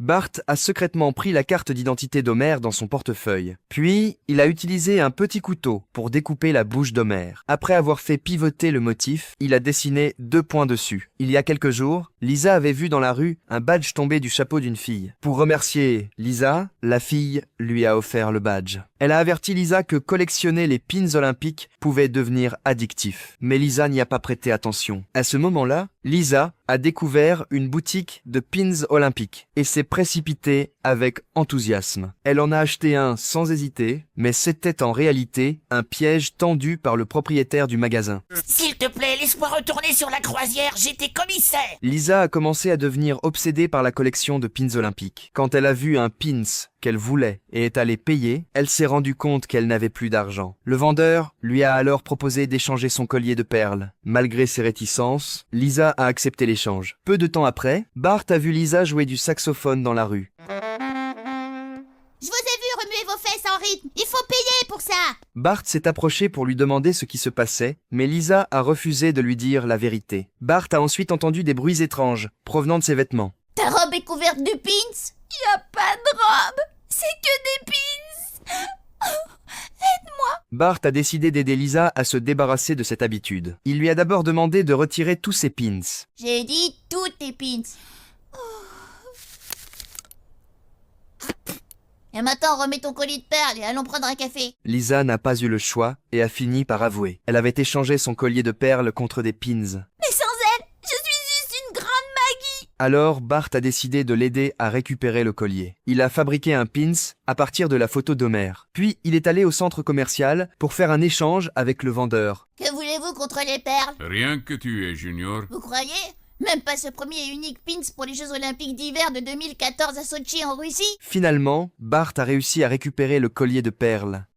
Bart a secrètement pris la carte d'identité d'Homer dans son portefeuille. Puis, il a utilisé un petit couteau pour découper la bouche d'Homer. Après avoir fait pivoter le motif, il a dessiné 2 points dessus. Il y a quelques jours, Lisa avait vu dans la rue un badge tomber du chapeau d'une fille. Pour remercier Lisa, la fille lui a offert le badge. Elle a averti Lisa que collectionner les pins olympiques pouvait devenir addictif. Mais Lisa n'y a pas prêté attention. À ce moment-là, Lisa a découvert une boutique de pins olympiques et s'est précipitée avec enthousiasme. Elle en a acheté un sans hésiter, mais c'était en réalité un piège tendu par le propriétaire du magasin. S'il te plaît, laisse-moi retourner sur la croisière, j'étais commissaire. Lisa a commencé à devenir obsédée par la collection de pins olympiques. Quand elle a vu un pins qu'elle voulait et est allée payer, elle s'est rendue compte qu'elle n'avait plus d'argent. Le vendeur lui a alors proposé d'échanger son collier de perles. Malgré ses réticences, Lisa a accepté l'échange. Peu de temps après, Bart a vu Lisa jouer du saxophone dans la rue. Je vous ai vu remuer vos fesses en rythme. Il faut payer pour ça. Bart s'est approché pour lui demander ce qui se passait, mais Lisa a refusé de lui dire la vérité. Bart a ensuite entendu des bruits étranges, provenant de ses vêtements. Ta robe est couverte de pins. Y a pas de robe, c'est que des pins. Bart a décidé d'aider Lisa à se débarrasser de cette habitude. Il lui a d'abord demandé de retirer tous ses pins. J'ai dit toutes tes pins. Et maintenant, remets ton collier de perles et allons prendre un café. Lisa n'a pas eu le choix et a fini par avouer. Elle avait échangé son collier de perles contre des pins. Mais sans elle, je suis juste une grande Maggie. Alors, Bart a décidé de l'aider à récupérer le collier. Il a fabriqué un pins à partir de la photo d'Homer. Puis, il est allé au centre commercial pour faire un échange avec le vendeur. Que voulez-vous contre les perles? Rien que tu es, Junior. Vous croyez? Même pas ce premier et unique pins pour les Jeux Olympiques d'hiver de 2014 à Sochi en Russie? Finalement, Bart a réussi à récupérer le collier de perles.